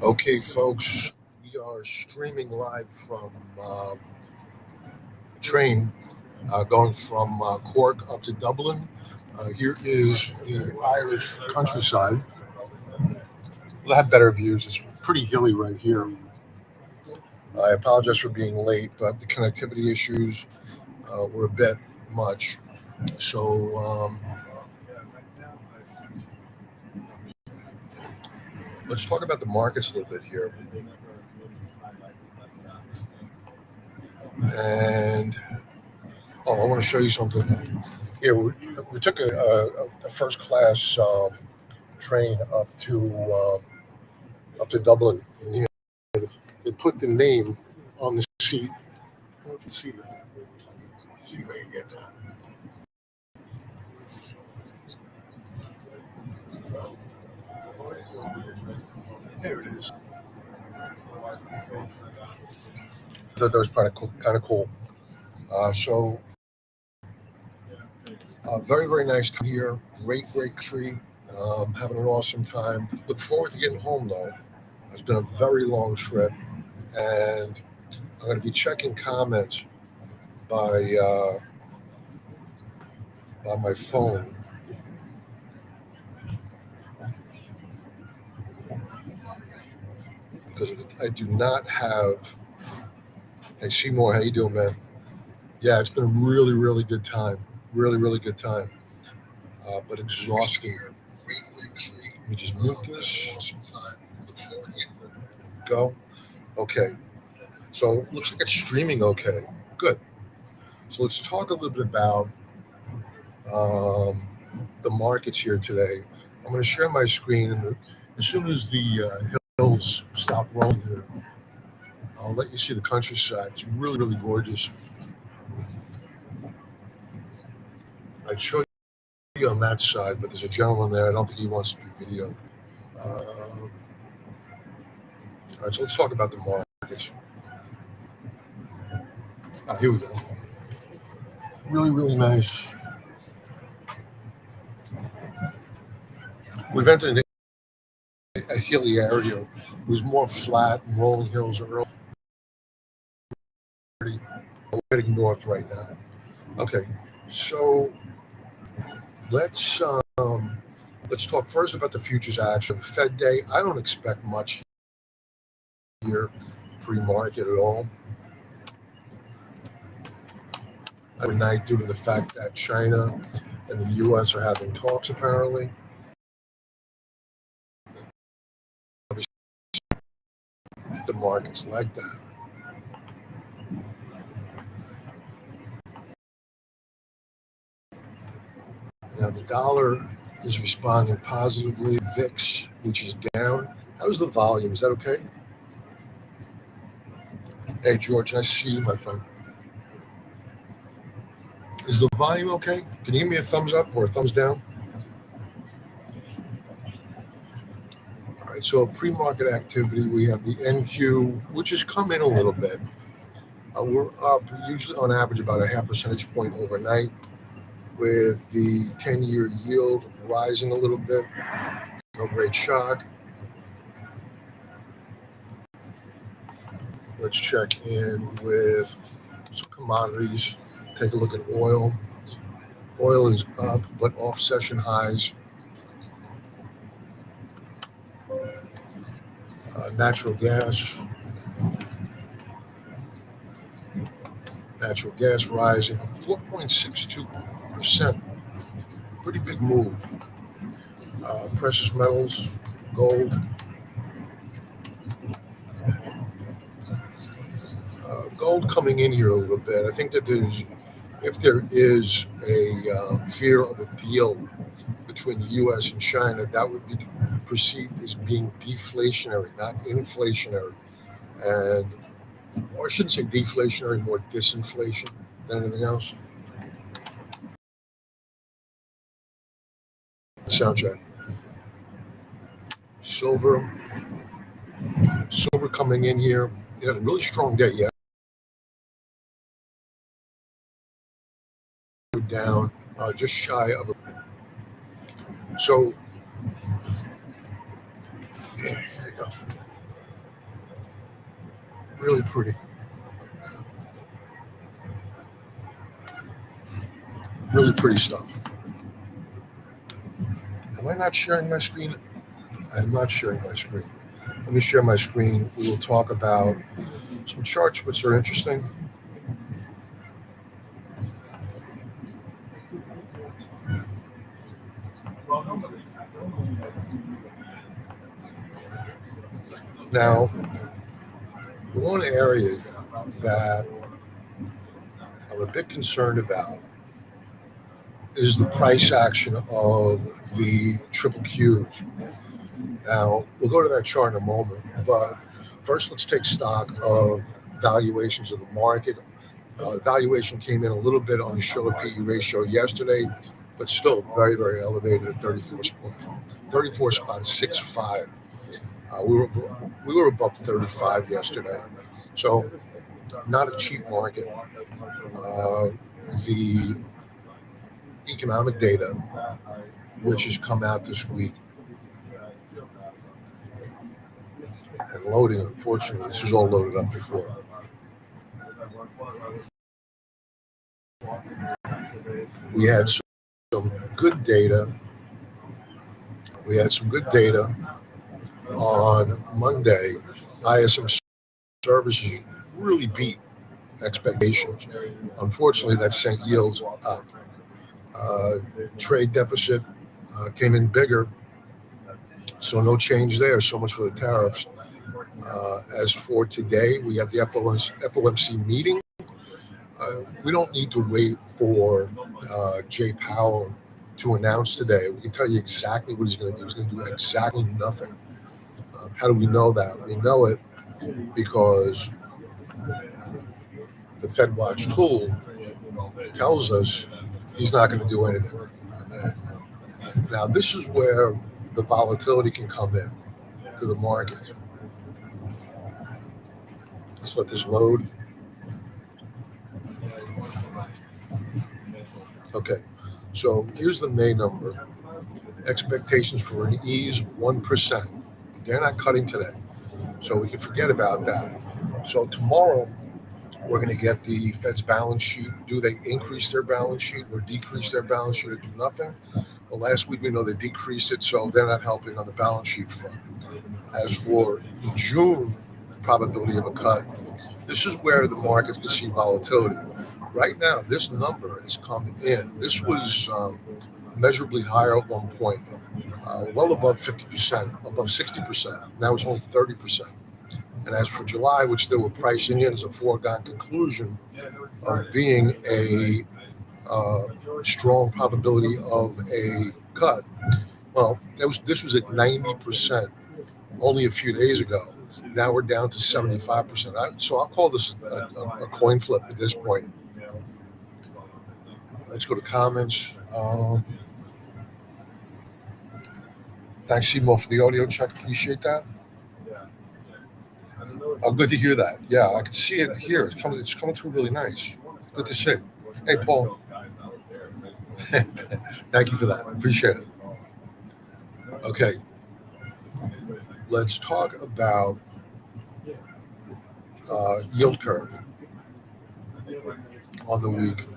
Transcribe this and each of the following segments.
Okay, folks, we are streaming live from a train going from Cork up to Dublin. Here is the Irish countryside. We'll have better views. It's pretty hilly right here. I apologize for being late, but the connectivity issues were a bit much. So let's talk about the markets a little bit here. And I want to show you something. Here, we took a first class train up to Dublin. And, they put the name on the seat. I don't know if you see that. Let's see if I can get that. There it is. I thought that was kind of cool. Very, very nice time here. Great tree. Having an awesome time. Look forward to getting home though. It's been a very long trip, and I'm going to be checking comments by my phone because I do not have. Hey Seymour, how you doing, man? Yeah, it's been a really, really good time. Really good time. But exhausting. Let me just mute this. Go. Okay. So it looks like it's streaming okay. Good. So let's talk a little bit about the markets here today. I'm going to share my screen, and as soon as the hills stop rolling here, I'll let you see the countryside. It's really gorgeous. I'd show you on that side, but there's a gentleman there. I don't think he wants to be videoed. All right, so let's talk about the markets. Here we go. Really nice. We've entered a hilly area. It was more flat and rolling hills earlier. We're heading north right now. Okay, so let's talk first about the futures action. Fed day. I don't expect much here pre-market at all. Overnight, due to the fact that China and the U.S. are having talks, apparently. The markets like that. Now the dollar is responding positively. VIX, which is down. How's the volume? Is that okay? Hey George, nice to see you, my friend. Is the volume okay? Can you give me a thumbs up or a thumbs down? All right, so pre-market activity, we have the NQ, which has come in a little bit. We're up usually on average about a half percentage point overnight, with the 10-year yield rising a little bit. No great shock. Let's check in with some commodities. Take a look at oil. Oil is up, but off session highs. Natural gas. Natural gas rising up 4.62%. Pretty big move. Precious metals, gold. Gold coming in here a little bit. I think that if there is a fear of a deal between the U.S. and China, that would be perceived as being deflationary, not inflationary. And, or I shouldn't say deflationary, more disinflation than anything else. Sound check. Silver coming in here. It had a really strong day, yeah. Down just shy of so yeah, there you go. Really pretty. Really pretty stuff. Am I not sharing my screen? I'm not sharing my screen. Let me share my screen. We will talk about some charts which are interesting. Now, the one area that I'm a bit concerned about is the price action of the triple Qs. Now, we'll go to that chart in a moment, but first let's take stock of valuations of the market. Valuation came in a little bit on the Schiller PE ratio yesterday, but still very, very elevated at 34.65. We were above 35 yesterday, so not a cheap market. The economic data, which has come out this week, and loading, unfortunately, this was all loaded up before. We had some good data. We had some good data on Monday. ISM services really beat expectations. Unfortunately, that sent yields up. Trade deficit came in bigger, so no change there. So much for the tariffs. As for today, we have the FOMC meeting. We don't need to wait for Jay Powell to announce today. We can tell you exactly what he's going to do. He's going to do exactly nothing. How do we know that? We know it because the Fed Watch tool tells us he's not going to do anything. Now, this is where the volatility can come in to the market. Let's let this load. Okay, so here's the May number. Expectations for an ease 1%. They're not cutting today, so we can forget about that. So tomorrow, we're going to get the Fed's balance sheet. Do they increase their balance sheet or decrease their balance sheet or do nothing? Well, last week we know they decreased it, so they're not helping on the balance sheet front. As for the June probability of a cut, this is where the markets can see volatility. Right now, this number has come in. This was measurably higher at one point, well above 50%, above 60%. Now it's only 30%. And as for July, which they were pricing in as a foregone conclusion of being a strong probability of a cut, well, this was at 90% only a few days ago. Now we're down to 75%. So I'll call this a coin flip at this point. Let's go to comments. Thanks, Simo, for the audio check. Appreciate that. Oh, good to hear that. Yeah, I can see it here. It's coming through really nice. Good to see. Hey, Paul. Thank you for that. Appreciate it. Okay. Let's talk about yield curve on the week.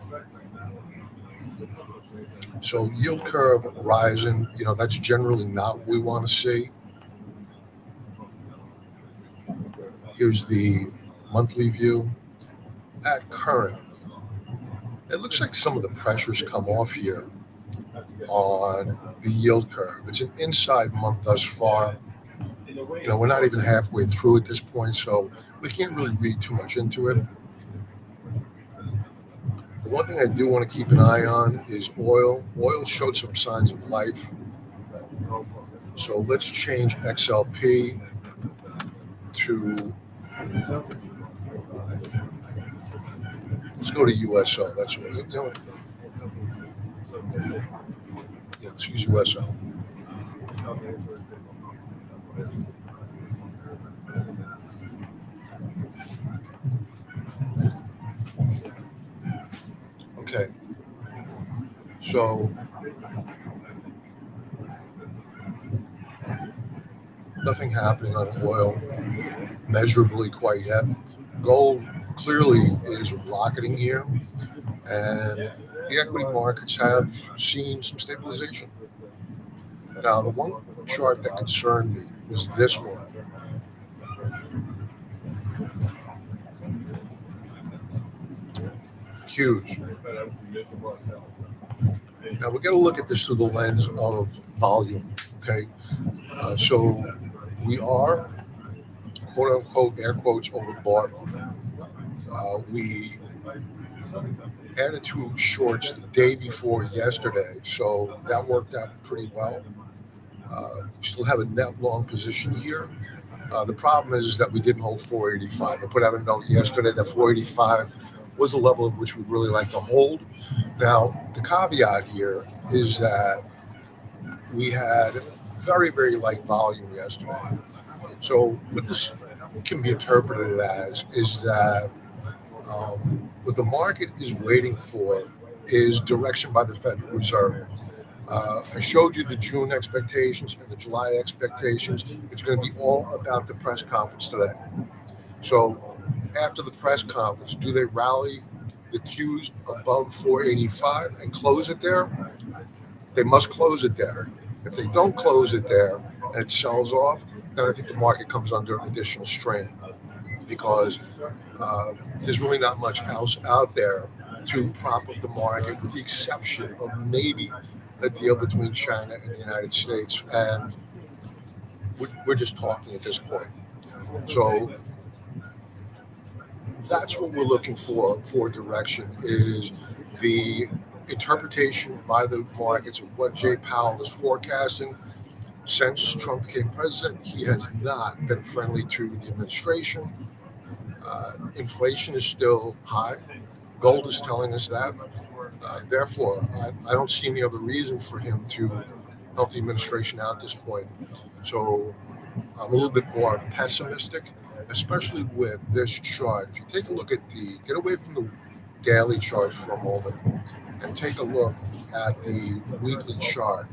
So yield curve rising, that's generally not what we want to see. Here's the monthly view. At current, it looks like some of the pressures come off here on the yield curve. It's an inside month thus far. We're not even halfway through at this point, so we can't really read too much into it. The one thing I do want to keep an eye on is oil. Oil showed some signs of life. So let's change XLP to, let's go to USO. That's what, yeah, let's use USO. Okay, so nothing happening on oil measurably quite yet. Gold clearly is rocketing here, and the equity markets have seen some stabilization. Now, the one chart that concerned me was this one. Huge. Now, we got to look at this through the lens of volume, okay? So we are, quote unquote, air quotes, overbought. We added two shorts the day before yesterday, so that worked out pretty well. We still have a net long position here. The problem is that we didn't hold 485. I put out a note yesterday that 485 was a level at which we'd really like to hold. Now, the caveat here is that we had very, very light volume yesterday. So what this can be interpreted as is that what the market is waiting for is direction by the Federal Reserve. I showed you the June expectations and the July expectations. It's going to be all about the press conference today. So after the press conference, do they rally the Qs above 485 and close it there? They must close it there. If they don't close it there and it sells off, then I think the market comes under additional strain because there's really not much else out there to prop up the market, with the exception of maybe a deal between China and the United States. And we're just talking at this point. So that's what we're looking for direction, is the interpretation by the markets of what Jay Powell is forecasting. Since Trump became president, he has not been friendly to the administration. Inflation is still high. Gold is telling us that. Therefore, I don't see any other reason for him to help the administration out at this point. So I'm a little bit more pessimistic, especially with this chart. If you take a look at get away from the daily chart for a moment and take a look at the weekly chart.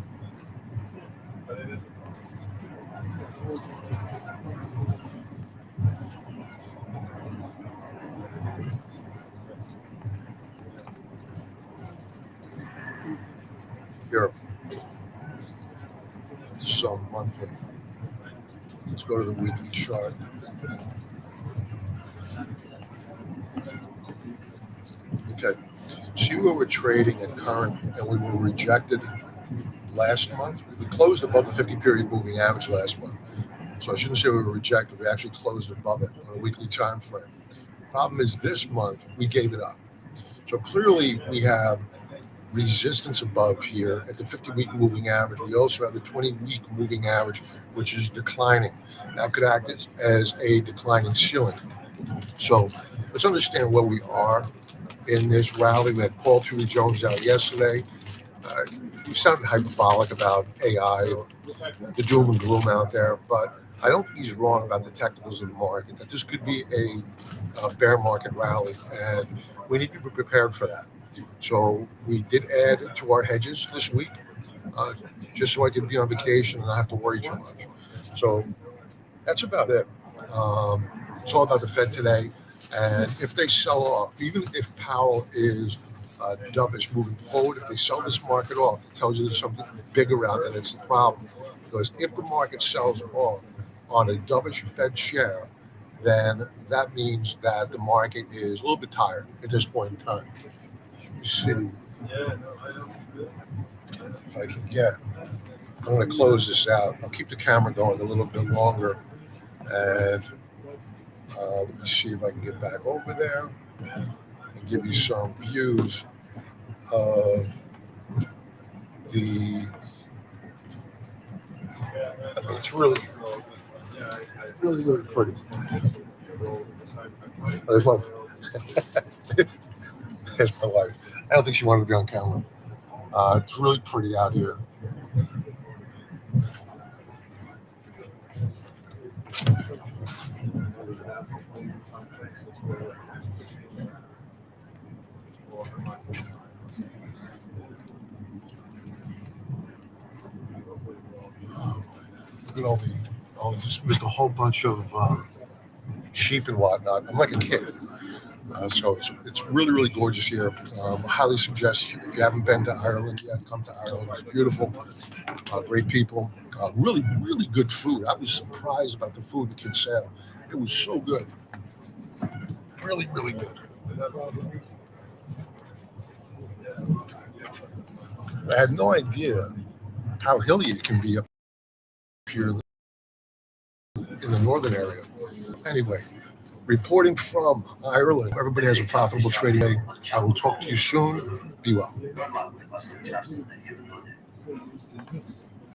Here, this is on monthly. Let's go to the weekly chart. Okay, see where we're trading at current, and we were rejected last month. We closed above the 50-period moving average last month. So I shouldn't say we were rejected. We actually closed above it on a weekly time frame. Problem is this month, we gave it up. So clearly we have resistance above here at the 50-week moving average. We also have the 20-week moving average, which is declining. That could act as a declining ceiling. So let's understand where we are in this rally. We had Paul Tudor Jones out yesterday. He sounded hyperbolic about AI, the doom and gloom out there, but I don't think he's wrong about the technicals of the market, that this could be a bear market rally, and we need to be prepared for that. So we did add to our hedges this week, just so I can be on vacation and not have to worry too much. So that's about it. It's all about the Fed today. And if they sell off, even if Powell is dovish moving forward, if they sell this market off, it tells you there's something bigger out there that's the problem. Because if the market sells off on a dovish Fed share, then that means that the market is a little bit tired at this point in time. Let me see if I can get. I'm going to close this out. I'll keep the camera going a little bit longer, and let me see if I can get back over there and give you some views of the. I mean, it's really, really, really pretty. There's my, there's my wife. I don't think she wanted to be on camera. It's really pretty out here. Look at all the just missed a whole bunch of sheep and whatnot. I'm like a kid. So it's really, really gorgeous here. I highly suggest if you haven't been to Ireland yet, come to Ireland. It's beautiful, great people, really, really good food. I was surprised about the food in Kinsale. It was so good. Really, really good. I had no idea how hilly it can be up here in the northern area. Anyway, reporting from Ireland. Everybody has a profitable trading day. I will talk to you soon. Be well.